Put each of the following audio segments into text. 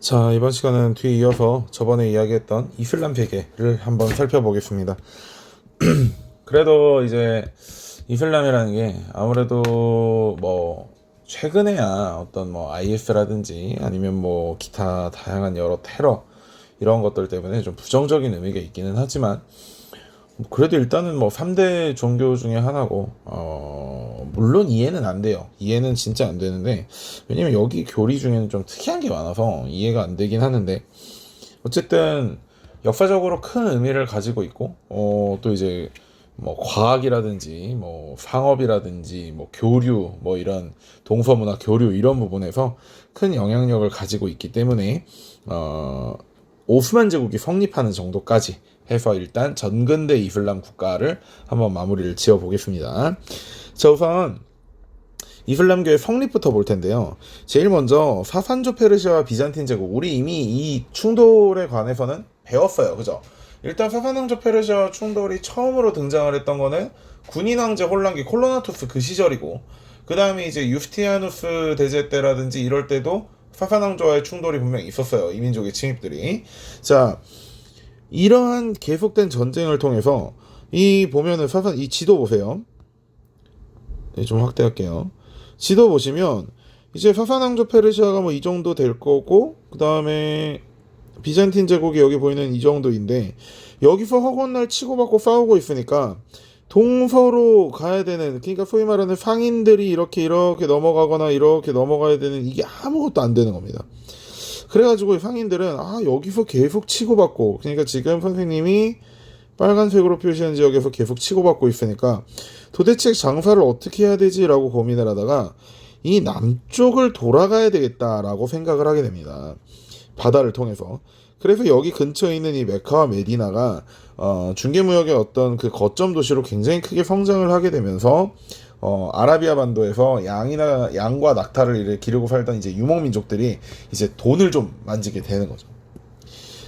자, 이번 시간은 뒤에 이어서 저번에 이야기했던 이슬람 세계를 한번 살펴보겠습니다. 그래도 이제 이슬람이라는 게 아무래도 뭐 최근에야 어떤 뭐 IS라든지 아니면 뭐 기타 다양한 여러 테러 이런 것들 때문에 좀 부정적인 의미가 있기는 하지만 그래도 일단은 뭐 3대 종교 중에 하나고 물론 이해는 안 돼요. 이해는 진짜 안 되는데 왜냐면 여기 교리 중에는 좀 특이한 게 많아서 이해가 안 되긴 하는데 어쨌든 역사적으로 큰 의미를 가지고 있고 또 이제 뭐 과학이라든지 뭐 상업이라든지 뭐 교류 뭐 이런 동서문화 교류 이런 부분에서 큰 영향력을 가지고 있기 때문에 오스만 제국이 성립하는 정도까지 해서 일단 전근대 이슬람 국가를 한번 마무리를 지어 보겠습니다. 자, 우선 이슬람교의 성립부터 볼 텐데요. 제일 먼저 사산조 페르시아와 비잔틴 제국, 우리 이미 이 충돌에 관해서는 배웠어요. 그죠? 일단 사산왕조 페르시아와 충돌이 처음으로 등장을 했던 거는 군인 황제 혼란기 콜로나투스 그 시절이고, 그 다음에 이제 유스티아누스 대제 때라든지 이럴 때도 사산왕조와의 충돌이 분명히 있었어요. 이민족의 침입들이. 자, 이러한 계속된 전쟁을 통해서 이 보면은 사산 이 지도 보세요. 네, 좀 확대할게요. 지도 보시면 이제 사산왕조 페르시아가 뭐 이 정도 될 거고, 그 다음에 비잔틴 제국이 여기 보이는 이 정도인데, 여기서 허건날 치고받고 싸우고 있으니까 동서로 가야 되는, 그러니까 소위 말하는 상인들이 이렇게 넘어가거나 이렇게 넘어가야 되는, 이게 아무것도 안 되는 겁니다. 그래가지고 상인들은 여기서 계속 치고받고, 그러니까 지금 선생님이 빨간색으로 표시한 지역에서 계속 치고받고 있으니까 도대체 장사를 어떻게 해야 되지라고 고민을 하다가 이 남쪽을 돌아가야 되겠다라고 생각을 하게 됩니다. 바다를 통해서. 그래서 여기 근처에 있는 이 메카와 메디나가 중개무역의 어떤 그 거점 도시로 굉장히 크게 성장을 하게 되면서 아라비아 반도에서 양과 낙타를 기르고 살던 이제 유목민족들이 이제 돈을 좀 만지게 되는 거죠.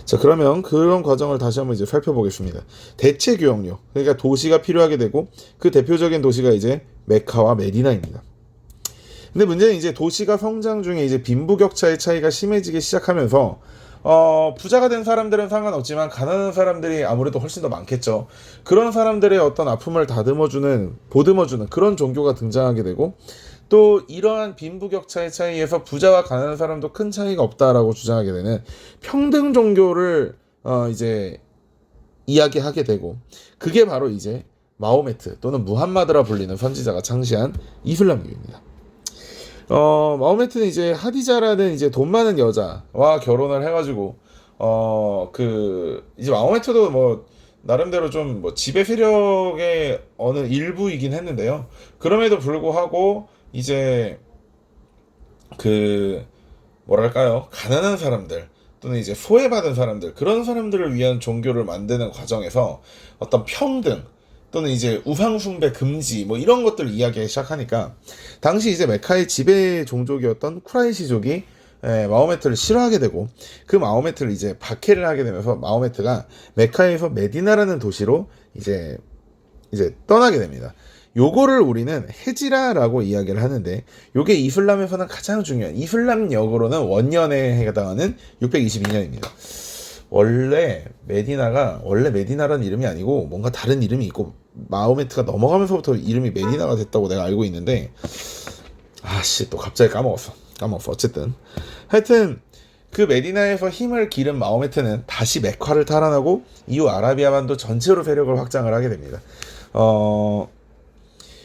자, 그러면 그런 과정을 다시 한번 이제 살펴보겠습니다. 대체 교역료, 그러니까 도시가 필요하게 되고 그 대표적인 도시가 이제 메카와 메디나입니다. 근데 문제는 이제 도시가 성장 중에 이제 빈부격차의 차이가 심해지기 시작하면서 부자가 된 사람들은 상관없지만 가난한 사람들이 아무래도 훨씬 더 많겠죠. 그런 사람들의 어떤 아픔을 보듬어주는 그런 종교가 등장하게 되고, 또 이러한 빈부격차의 차이에서 부자와 가난한 사람도 큰 차이가 없다라고 주장하게 되는 평등 종교를 이제 이야기하게 되고, 그게 바로 이제 마호메트 또는 무함마드라 불리는 선지자가 창시한 이슬람교입니다. 마호메트는 이제 하디자라는 이제 돈 많은 여자와 결혼을 해가지고 이제 마호메트도 뭐 나름대로 좀 뭐 지배 세력의 어느 일부이긴 했는데요. 그럼에도 불구하고 이제 그 뭐랄까요, 가난한 사람들 또는 이제 소외받은 사람들, 그런 사람들을 위한 종교를 만드는 과정에서 어떤 평등 또는 이제 우상숭배 금지 뭐 이런 것들 이야기하기 시작하니까, 당시 이제 메카의 지배 종족이었던 쿠라이시족이 마호메트를 싫어하게 되고, 그 마호메트를 이제 박해를 하게 되면서 마호메트가 메카에서 메디나라는 도시로 이제 떠나게 됩니다. 요거를 우리는 헤지라라고 이야기를 하는데, 요게 이슬람에서는 가장 중요한, 이슬람역으로는 원년에 해당하는 622년입니다. 원래 메디나라는 이름이 아니고 뭔가 다른 이름이 있고, 마호메트가 넘어가면서부터 이름이 메디나가 됐다고 내가 알고 있는데, 또 갑자기 까먹었어. 어쨌든 하여튼 그 메디나에서 힘을 기른 마호메트는 다시 메카를 탈환하고 이후 아라비아 반도 전체로 세력을 확장을 하게 됩니다.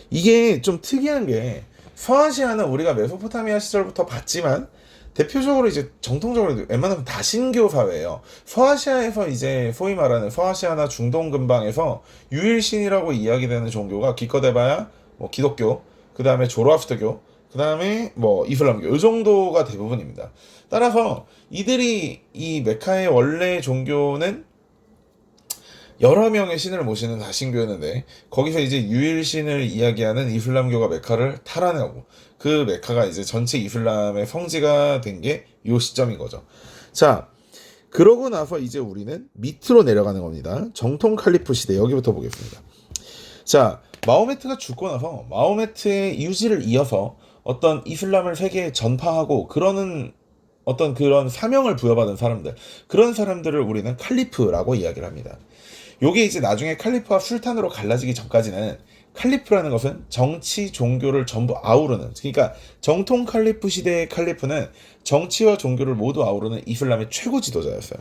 이게 좀 특이한 게, 서아시아는 우리가 메소포타미아 시절부터 봤지만 대표적으로 이제 정통적으로 웬만하면 다신교 사회예요. 서아시아에서 이제 소위 말하는 서아시아나 중동 근방에서 유일신이라고 이야기되는 종교가 기껏해봐야 뭐 기독교, 그 다음에 조로아스터교, 그 다음에 뭐 이슬람교, 이 정도가 대부분입니다. 따라서 이들이 이 메카의 원래 종교는 여러 명의 신을 모시는 다신교였는데, 거기서 이제 유일신을 이야기하는 이슬람교가 메카를 탈환하고, 그 메카가 이제 전체 이슬람의 성지가 된 게 이 시점인 거죠. 자, 그러고 나서 이제 우리는 밑으로 내려가는 겁니다. 정통 칼리프 시대, 여기부터 보겠습니다. 자, 마호메트가 죽고 나서 마호메트의 유지를 이어서 어떤 이슬람을 세계에 전파하고 그러는 어떤 그런 사명을 부여받은 사람들, 그런 사람들을 우리는 칼리프라고 이야기를 합니다. 요게 이제 나중에 칼리프와 술탄으로 갈라지기 전까지는 칼리프라는 것은 정치, 종교를 전부 아우르는, 그러니까 정통 칼리프 시대의 칼리프는 정치와 종교를 모두 아우르는 이슬람의 최고 지도자였어요.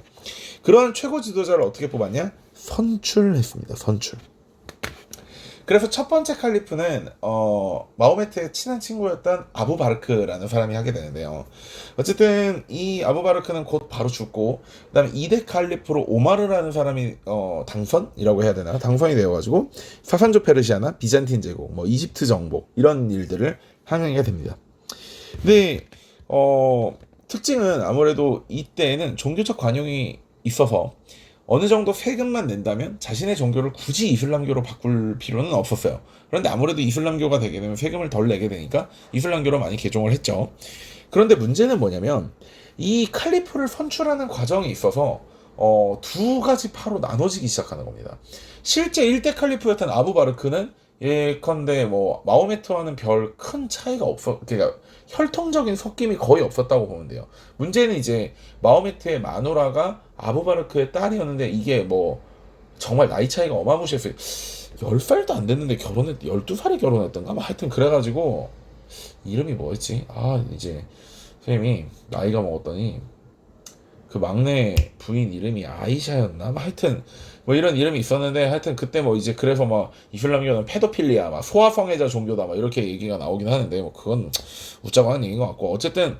그런 최고 지도자를 어떻게 뽑았냐? 선출했습니다. 선출. 그래서 첫 번째 칼리프는 마호메트의 친한 친구였던 아부 바르크라는 사람이 하게 되는데요. 어쨌든 이 아부 바르크는 곧 바로 죽고, 그다음에 2대 칼리프로 오마르라는 사람이 당선이라고 해야 되나? 당선이 되어가지고 사산조 페르시아나 비잔틴 제국, 뭐 이집트 정복 이런 일들을 항해하게 됩니다. 근데 특징은 아무래도 이때에는 종교적 관용이 있어서 어느 정도 세금만 낸다면 자신의 종교를 굳이 이슬람교로 바꿀 필요는 없었어요. 그런데 아무래도 이슬람교가 되게 되면 세금을 덜 내게 되니까 이슬람교로 많이 개종을 했죠. 그런데 문제는 뭐냐면 이 칼리프를 선출하는 과정에 있어서 두 가지 파로 나눠지기 시작하는 겁니다. 실제 1대 칼리프였던 아부 바르크는 예컨대 뭐 마호메트와는 별 큰 차이가 그러니까 혈통적인 섞임이 거의 없었다고 보면 돼요. 문제는 이제 마호메트의 마누라가 아부바르크의 딸이었는데 이게 뭐 정말 나이 차이가 어마무시했어요. 10살도 안 됐는데 12살에 결혼했던가? 뭐 하여튼 그래가지고 이름이 뭐였지? 이제 선생님이 나이가 먹었더니 그 막내 부인 이름이 아이샤였나? 뭐 하여튼 뭐 이런 이름이 있었는데, 하여튼 그때 뭐 이제 그래서 막 이슬람교는 페도필리아, 막 소아성애자 종교다, 막 이렇게 얘기가 나오긴 하는데 뭐 그건 웃자고 하는 얘기인 것 같고, 어쨌든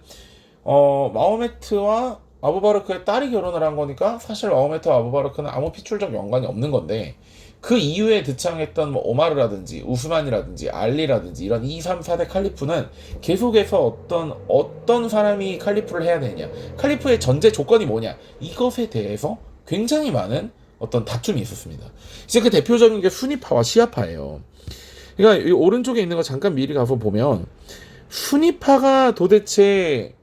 마호메트와 아부바르크의 딸이 결혼을 한 거니까 사실 마호메트와 아부바르크는 아무 피출적 연관이 없는 건데, 그 이후에 등장했던 뭐 오마르라든지 우스만이라든지 알리라든지 이런 2, 3, 4대 칼리프는 계속해서 어떤 사람이 칼리프를 해야 되냐, 칼리프의 전제 조건이 뭐냐, 이것에 대해서 굉장히 많은 어떤 다툼이 있었습니다. 이제 그 대표적인 게 수니파와 시아파예요. 그러니까 이 오른쪽에 있는 거 잠깐 미리 가서 보면 수니파가 도대체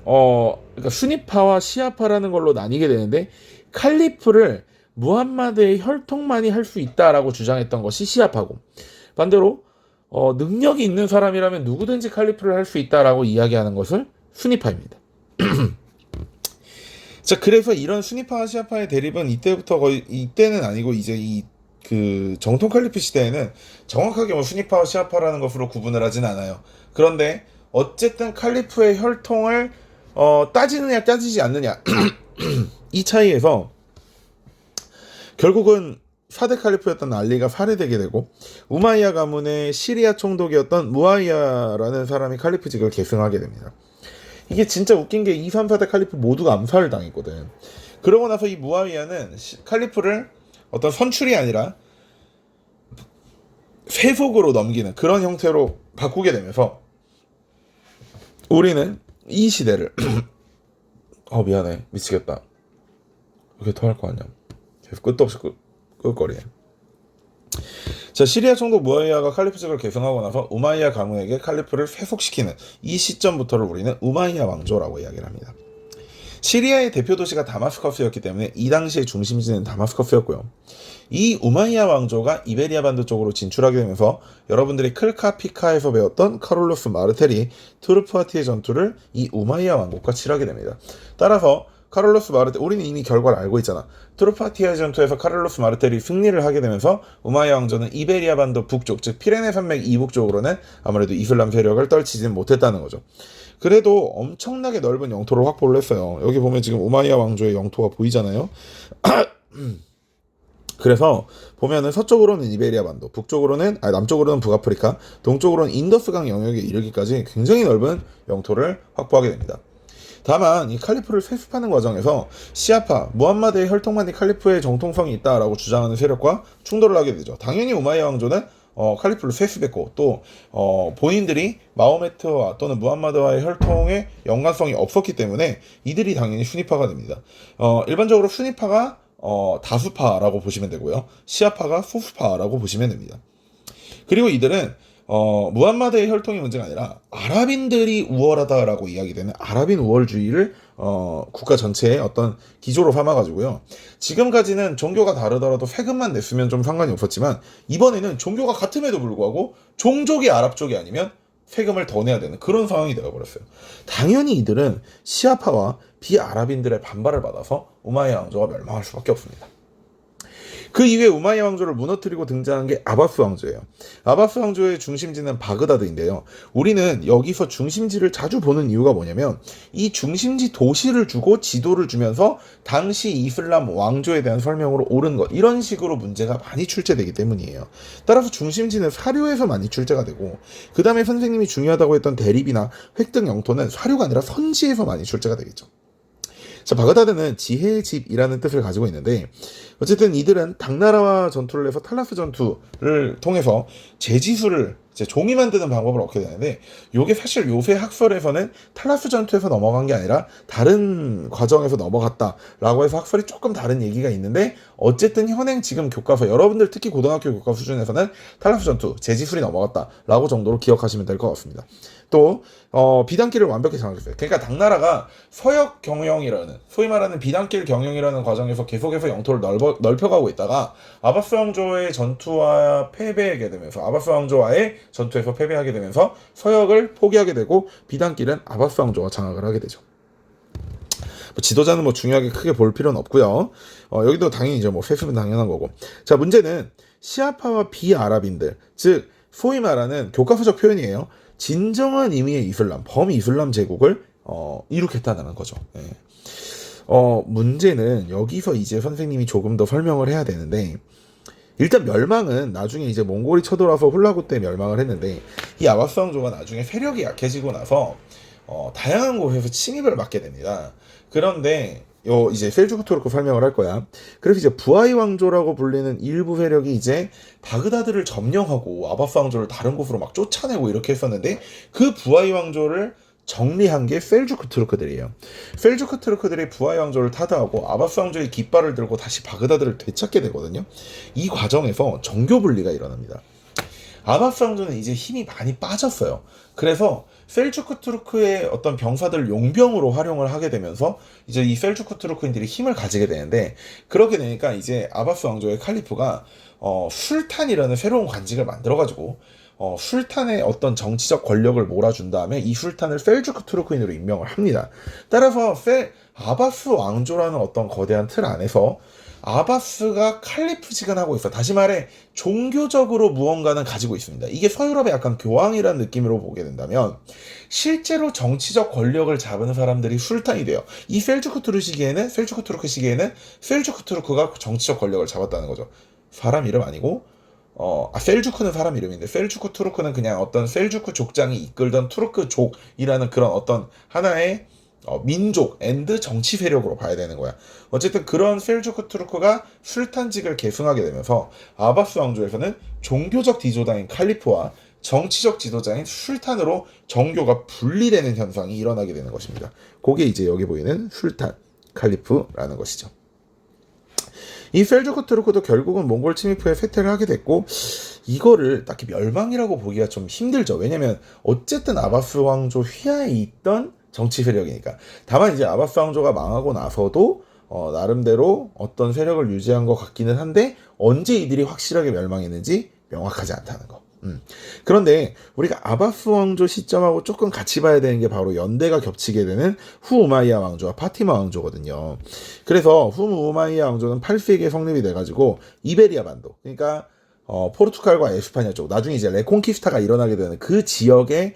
그러니까 수니파와 시아파라는 걸로 나뉘게 되는데, 칼리프를 무함마드의 혈통만이 할 수 있다라고 주장했던 것이 시아파고, 반대로 능력이 있는 사람이라면 누구든지 칼리프를 할 수 있다라고 이야기하는 것을 수니파입니다. 자, 그래서 이런 수니파와 시아파의 대립은 이때부터 거의, 이때는 아니고 이제 그 정통 칼리프 시대에는 정확하게 뭐 수니파와 시아파라는 것으로 구분을 하진 않아요. 그런데 어쨌든 칼리프의 혈통을 따지느냐 따지지 않느냐 이 차이에서 결국은 4대 칼리프였던 알리가 살해되게 되고, 우마이야 가문의 시리아 총독이었던 무아위야라는 사람이 칼리프직을 계승하게 됩니다. 이게 진짜 웃긴 게 2, 3, 4대 칼리프 모두가 암살을 당했거든. 그러고 나서 이 무아위야는 칼리프를 어떤 선출이 아니라 세속으로 넘기는 그런 형태로 바꾸게 되면서 우리는 이 시대를 미안해, 미치겠다, 왜 토할 거 아니야, 계속 끝도 없이 끌거리네. 자, 시리아 총독 무아위야가 칼리프직을 계승하고 나서 우마이야 가문에게 칼리프를 세속시키는 이 시점부터를 우리는 우마이야 왕조라고 이야기를 합니다. 시리아의 대표 도시가 다마스커스였기 때문에 이 당시의 중심지는 다마스커스였고요. 이 우마이야 왕조가 이베리아 반도 쪽으로 진출하게 되면서 여러분들이 클카피카에서 배웠던 카롤로스 마르텔이 투르프아티의 전투를 이 우마이야 왕국과 치르게 됩니다. 따라서 카를로스 마르텔, 우리는 이미 결과를 알고 있잖아. 투르파티아 전투에서 카를로스 마르텔이 승리를 하게 되면서 우마이야 왕조는 이베리아 반도 북쪽, 즉 피레네 산맥 이북 쪽으로는 아무래도 이슬람 세력을 떨치지는 못했다는 거죠. 그래도 엄청나게 넓은 영토를 확보를 했어요. 여기 보면 지금 우마이야 왕조의 영토가 보이잖아요. 그래서 보면은 서쪽으로는 이베리아 반도, 남쪽으로는 북아프리카, 동쪽으로는 인더스강 영역에 이르기까지 굉장히 넓은 영토를 확보하게 됩니다. 다만 이 칼리프를 세습하는 과정에서 시아파, 무함마드의 혈통만이 칼리프의 정통성이 있다라고 주장하는 세력과 충돌을 하게 되죠. 당연히 우마이야 왕조는 칼리프를 세습했고, 또 본인들이 마호메트와 또는 무함마드와의 혈통에 연관성이 없었기 때문에 이들이 당연히 수니파가 됩니다. 일반적으로 수니파가 다수파라고 보시면 되고요, 시아파가 소수파라고 보시면 됩니다. 그리고 이들은 무함마드의 혈통이 문제가 아니라 아랍인들이 우월하다라고 이야기되는 아랍인 우월주의를 국가 전체의 어떤 기조로 삼아가지고요. 지금까지는 종교가 다르더라도 세금만 냈으면 좀 상관이 없었지만, 이번에는 종교가 같음에도 불구하고 종족이 아랍 쪽이 아니면 세금을 더 내야 되는 그런 상황이 되어버렸어요. 당연히 이들은 시아파와 비아랍인들의 반발을 받아서 우마이야 왕조가 멸망할 수밖에 없습니다. 그 이후에 우마이야 왕조를 무너뜨리고 등장한 게 아바스 왕조예요. 아바스 왕조의 중심지는 바그다드인데요. 우리는 여기서 중심지를 자주 보는 이유가 뭐냐면 이 중심지 도시를 주고 지도를 주면서 당시 이슬람 왕조에 대한 설명으로 옳은 것 이런 식으로 문제가 많이 출제되기 때문이에요. 따라서 중심지는 사료에서 많이 출제가 되고 그 다음에 선생님이 중요하다고 했던 대립이나 획득 영토는 사료가 아니라 선지에서 많이 출제가 되겠죠. 자, 바그다드는 지혜의 집이라는 뜻을 가지고 있는데 어쨌든 이들은 당나라와 전투를 해서 탈라스 전투를 통해서 제지수를 이제 종이 만드는 방법을 얻게 되는데 이게 사실 요새 학설에서는 탈라스 전투에서 넘어간 게 아니라 다른 과정에서 넘어갔다라고 해서 학설이 조금 다른 얘기가 있는데 어쨌든 현행 지금 교과서 여러분들 특히 고등학교 교과 수준에서는 탈라스 전투 제지술이 넘어갔다라고 정도로 기억하시면 될 것 같습니다. 또 비단길을 완벽히 장악했어요. 그러니까 당나라가 서역 경영이라는 소위 말하는 비단길 경영이라는 과정에서 계속해서 영토를 넓혀가고 있다가 아바스 왕조의 전투와 패배하게 되면서 아바스 왕조와의 전투에서 패배하게 되면서 서역을 포기하게 되고 비단길은 아바스 왕조가 장악을 하게 되죠. 지도자는 뭐 중요하게 크게 볼 필요는 없고요. 여기도 당연히 이제 뭐 세습은 당연한 거고. 자, 문제는 시아파와 비아랍인들, 즉 소위 말하는 교과서적 표현이에요. 진정한 의미의 이슬람, 범이슬람 제국을 이룩했다는 거죠. 예. 문제는 여기서 이제 선생님이 조금 더 설명을 해야 되는데 일단 멸망은 나중에 이제 몽골이 쳐들어와서 훌라구 때 멸망을 했는데 이 아바스 왕조가 나중에 세력이 약해지고 나서 다양한 곳에서 침입을 받게 됩니다. 그런데 이제 셀주크 투르크 설명을 할 거야. 그래서 이제 부하이 왕조라고 불리는 일부 세력이 이제 바그다드를 점령하고 아바스 왕조를 다른 곳으로 막 쫓아내고 이렇게 했었는데 그 부하이 왕조를 정리한 게 셀주크 투르크들이에요. 셀주크 투르크들이 부하이 왕조를 타도하고 아바스 왕조의 깃발을 들고 다시 바그다드를 되찾게 되거든요. 이 과정에서 정교 분리가 일어납니다. 아바스 왕조는 이제 힘이 많이 빠졌어요. 그래서 셀주크 투르크의 어떤 병사들 용병으로 활용을 하게 되면서 이제 이 셀주크 투르크인들이 힘을 가지게 되는데 그렇게 되니까 이제 아바스 왕조의 칼리프가 술탄이라는 새로운 관직을 만들어가지고 술탄의 어떤 정치적 권력을 몰아준 다음에 이 술탄을 셀주크 투르크인으로 임명을 합니다. 따라서 아바스 왕조라는 어떤 거대한 틀 안에서 아바스가 칼리프직을 하고 있어. 다시 말해 종교적으로 무언가는 가지고 있습니다. 이게 서유럽의 약간 교황이라는 느낌으로 보게 된다면 실제로 정치적 권력을 잡은 사람들이 술탄이 돼요. 이 셀주크 투르크 시기에는 셀주크 투르크가 정치적 권력을 잡았다는 거죠. 사람 이름 아니고 셀주크는 사람 이름인데 셀주크 투르크는 그냥 어떤 셀주크 족장이 이끌던 투르크족이라는 그런 어떤 하나의 민족 앤드 정치 세력으로 봐야 되는 거야. 어쨌든 그런 셀주크 투르크가 술탄직을 계승하게 되면서 아바스 왕조에서는 종교적 지도자인 칼리프와 정치적 지도자인 술탄으로 정교가 분리되는 현상이 일어나게 되는 것입니다. 그게 이제 여기 보이는 술탄, 칼리프라는 것이죠. 이 셀주크 투르크도 결국은 몽골 침입 후에 쇠퇴를 하게 됐고 이거를 딱히 멸망이라고 보기가 좀 힘들죠. 왜냐면 어쨌든 아바스 왕조 휘하에 있던 정치 세력이니까. 다만 이제 아바스 왕조가 망하고 나서도 나름대로 어떤 세력을 유지한 것 같기는 한데 언제 이들이 확실하게 멸망했는지 명확하지 않다는 거. 그런데 우리가 아바스 왕조 시점하고 조금 같이 봐야 되는 게 바로 연대가 겹치게 되는 후우마이야 왕조와 파티마 왕조거든요. 그래서 후우마이야 왕조는 8세기에 성립이 돼가지고 이베리아 반도, 그러니까 포르투갈과 에스파냐 쪽, 나중에 이제 레콘키스타가 일어나게 되는 그 지역의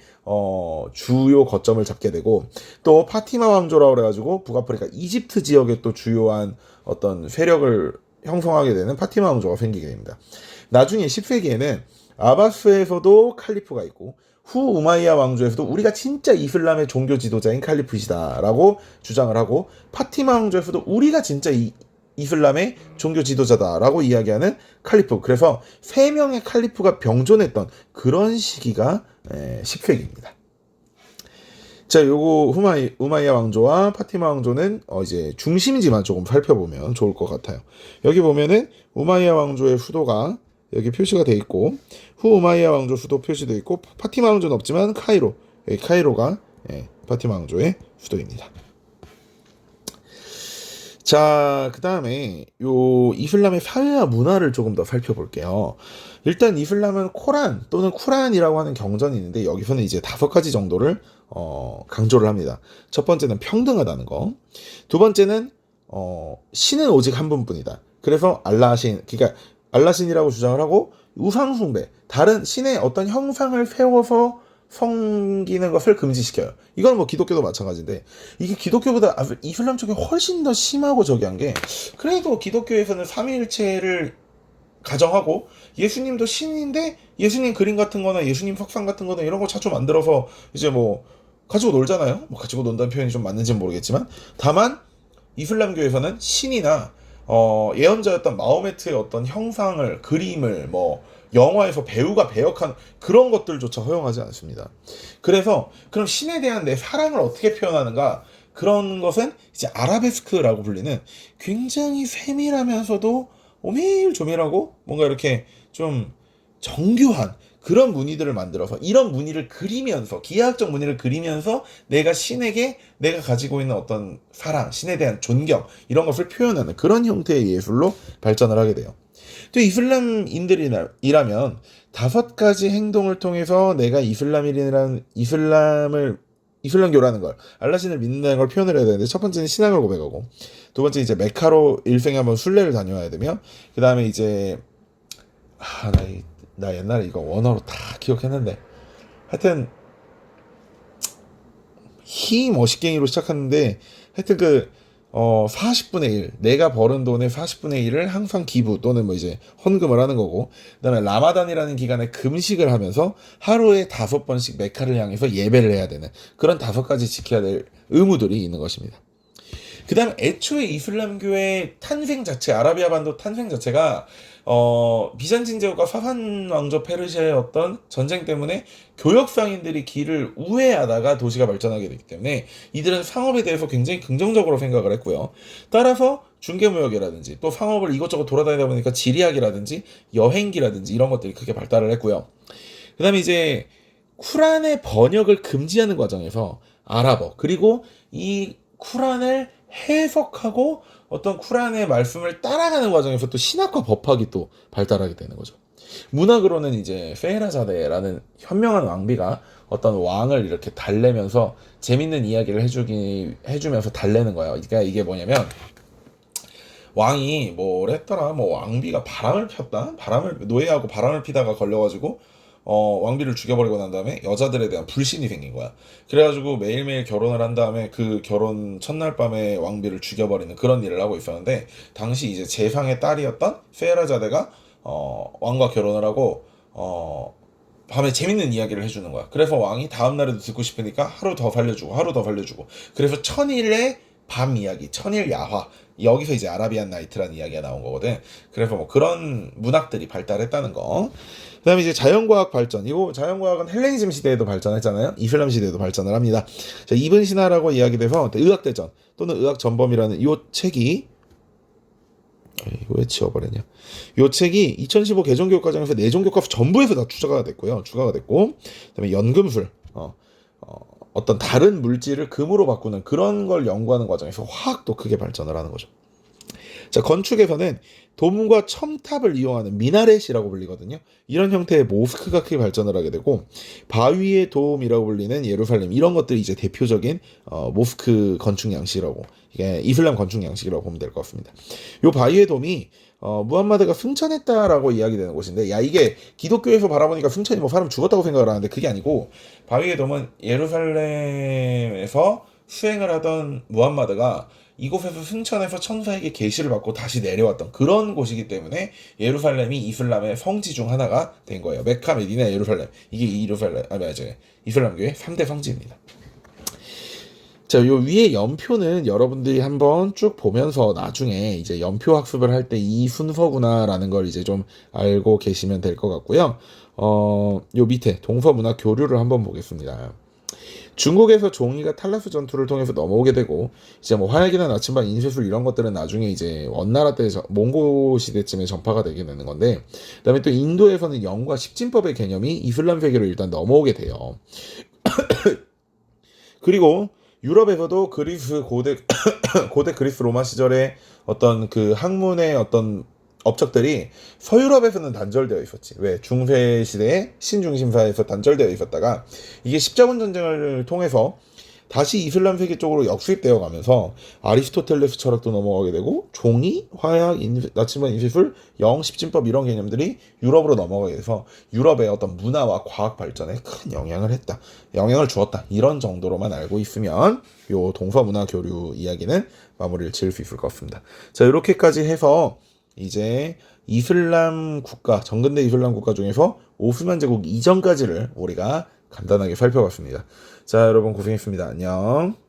주요 거점을 잡게 되고, 또 파티마 왕조라고 그래가지고 북아프리카 이집트 지역에 또 주요한 어떤 세력을 형성하게 되는 파티마 왕조가 생기게 됩니다. 나중에 10세기에는 아바스에서도 칼리프가 있고 후 우마이야 왕조에서도 우리가 진짜 이슬람의 종교 지도자인 칼리프시다라고 주장을 하고, 파티마 왕조에서도 우리가 진짜 이슬람의 종교 지도자다라고 이야기하는 칼리프. 그래서 3명의 칼리프가 병존했던 그런 시기가 10세기입니다. 자, 요거 우마이야 왕조와 파티마 왕조는 이제 중심지만 조금 살펴보면 좋을 것 같아요. 여기 보면은 우마이야 왕조의 수도가 여기 표시가 돼 있고, 후우마이야 왕조 수도 표시되어 있고, 파티마 왕조는 없지만 카이로가 파티마 왕조의 수도입니다. 자, 그 다음에 요 이슬람의 사회와 문화를 조금 더 살펴볼게요. 일단 이슬람은 코란 또는 쿠란이라고 하는 경전이 있는데 여기서는 이제 5가지 정도를 강조를 합니다. 첫 번째는 평등하다는 거. 두 번째는 신은 오직 한 분뿐이다. 그래서 알라신, 그러니까 알라신이라고 주장을 하고 우상 숭배, 다른 신의 어떤 형상을 세워서 섬기는 것을 금지시켜요. 이건 뭐 기독교도 마찬가지인데 이게 기독교보다 이슬람 쪽이 훨씬 더 심하고 저기 한 게 그래도 기독교에서는 삼위일체를 가정하고 예수님도 신인데 예수님 그림 같은 거나 예수님 석상 같은 거나 이런 거 자주 만들어서 이제 뭐 가지고 놀잖아요. 뭐 가지고 논다는 표현이 좀 맞는지는 모르겠지만 다만 이슬람교에서는 신이나 예언자였던 마호메트의 어떤 형상을 그림을 뭐 영화에서 배우가 배역한 그런 것들조차 허용하지 않습니다. 그래서 그럼 신에 대한 내 사랑을 어떻게 표현하는가? 그런 것은 이제 아라베스크라고 불리는 굉장히 세밀하면서도 오밀조밀하고 뭔가 이렇게 좀 정교한 그런 무늬들을 만들어서 이런 무늬를 그리면서 기하학적 무늬를 그리면서 내가 신에게 내가 가지고 있는 어떤 사랑, 신에 대한 존경 이런 것을 표현하는 그런 형태의 예술로 발전을 하게 돼요. 또 이슬람인들이라면 5가지 행동을 통해서 내가 이슬람교라는 걸 알라신을 믿는다는 걸 표현을 해야 되는데 첫 번째는 신앙을 고백하고 두 번째 이제 메카로 일생에 한번 순례를 다녀와야 되며 그 다음에 이제 나 옛날에 이거 원어로 다 기억했는데 하여튼 멋있갱이로 시작하는데 하여튼 40분의 1 내가 버는 돈의 40분의 1을 항상 기부 또는 뭐 이제 헌금을 하는 거고 그다음에 라마단이라는 기간에 금식을 하면서 하루에 5번씩 메카를 향해서 예배를 해야 되는 그런 5가지 지켜야 될 의무들이 있는 것입니다. 그 다음에 애초에 이슬람교의 탄생 자체, 아라비아 반도 탄생 자체가 비잔틴 제국과 사산 왕조 페르시아의 어떤 전쟁 때문에 교역 상인들이 길을 우회하다가 도시가 발전하게 됐기 때문에 이들은 상업에 대해서 굉장히 긍정적으로 생각을 했고요. 따라서 중개무역이라든지 또 상업을 이것저것 돌아다니다 보니까 지리학이라든지 여행기라든지 이런 것들이 크게 발달을 했고요. 그 다음에 이제 쿠란의 번역을 금지하는 과정에서 아랍어 그리고 이 쿠란을 해석하고 어떤 쿠란의 말씀을 따라가는 과정에서 또 신학과 법학이 또 발달하게 되는 거죠. 문학으로는 이제 페헤라자데라는 현명한 왕비가 어떤 왕을 이렇게 달래면서 재밌는 이야기를 해주면서 달래는 거예요. 그러니까 이게 뭐냐면 왕이 뭐랬더라 뭐 왕비가 바람을 폈다 노예하고 바람을 피다가 걸려가지고 왕비를 죽여버리고 난 다음에 여자들에 대한 불신이 생긴 거야. 그래가지고 매일매일 결혼을 한 다음에 그 결혼 첫날 밤에 왕비를 죽여버리는 그런 일을 하고 있었는데 당시 이제 제상의 딸이었던 페헤라자데가 왕과 결혼을 하고 밤에 재밌는 이야기를 해주는 거야. 그래서 왕이 다음날에도 듣고 싶으니까 하루 더 살려주고 그래서 천일의 밤 이야기, 천일 야화 여기서 이제 아라비안 나이트라는 이야기가 나온 거거든. 그래서 뭐 그런 문학들이 발달했다는 거. 그다음에 이제 자연과학 발전. 이거 자연과학은 헬레니즘 시대에도 발전했잖아요. 이슬람 시대에도 발전을 합니다. 자, 이븐 시나라고 이야기돼서 의학대전 또는 의학전범이라는 이 책이 이거 왜 지워버렸냐? 이 책이 2015 개정교육 과정에서 내종교과 전부에서 다 추가가 됐고, 그다음에 연금술, 어떤 다른 물질을 금으로 바꾸는 그런 걸 연구하는 과정에서 화학도 크게 발전을 하는 거죠. 자, 건축에서는 돔과 첨탑을 이용하는 미나렛이라고 불리거든요. 이런 형태의 모스크가 크게 발전을 하게 되고 바위의 돔이라고 불리는 예루살렘 이런 것들이 이제 대표적인 모스크 건축 양식이라고 이게 이슬람 건축 양식이라고 보면 될 것 같습니다. 요 바위의 돔이 무함마드가 승천했다라고 이야기되는 곳인데 야 이게 기독교에서 바라보니까 승천이 뭐 사람 죽었다고 생각을 하는데 그게 아니고 바위의 돔은 예루살렘에서 수행을 하던 무함마드가 이곳에서 승천해서 천사에게 계시를 받고 다시 내려왔던 그런 곳이기 때문에 예루살렘이 이슬람의 성지 중 하나가 된 거예요. 메카, 메디나, 예루살렘 이게 이슬람교의 3대 성지입니다. 자, 요 위에 연표는 여러분들이 한번 쭉 보면서 나중에 이제 연표 학습을 할 때 이 순서구나라는 걸 이제 좀 알고 계시면 될 것 같고요. 요 밑에 동서문화 교류를 한번 보겠습니다. 중국에서 종이가 탈라스 전투를 통해서 넘어오게 되고 이제 뭐 화약이나 나침반, 인쇄술 이런 것들은 나중에 이제 원나라 때 몽고 시대쯤에 전파가 되게 되는 건데 그다음에 또 인도에서는 영과 십진법의 개념이 이슬람 세계로 일단 넘어오게 돼요. 그리고 유럽에서도 그리스 고대 고대 그리스 로마 시절에 어떤 그 학문의 어떤 업적들이 서유럽에서는 단절되어 있었지. 왜? 중세 시대에 신중심사에서 단절되어 있었다가 이게 십자군 전쟁을 통해서 다시 이슬람 세계 쪽으로 역수입되어 가면서 아리스토텔레스 철학도 넘어가게 되고 종이, 화약, 나치반 인쇄술, 영, 십진법 이런 개념들이 유럽으로 넘어가게 돼서 유럽의 어떤 문화와 과학 발전에 큰 영향을 했다. 영향을 주었다. 이런 정도로만 알고 있으면 요 동서문화 교류 이야기는 마무리를 지을 수 있을 것 같습니다. 자, 이렇게까지 해서 이제 이슬람 국가, 정근대 이슬람 국가 중에서 오스만 제국 이전까지를 우리가 간단하게 살펴봤습니다. 자, 여러분 고생했습니다. 안녕.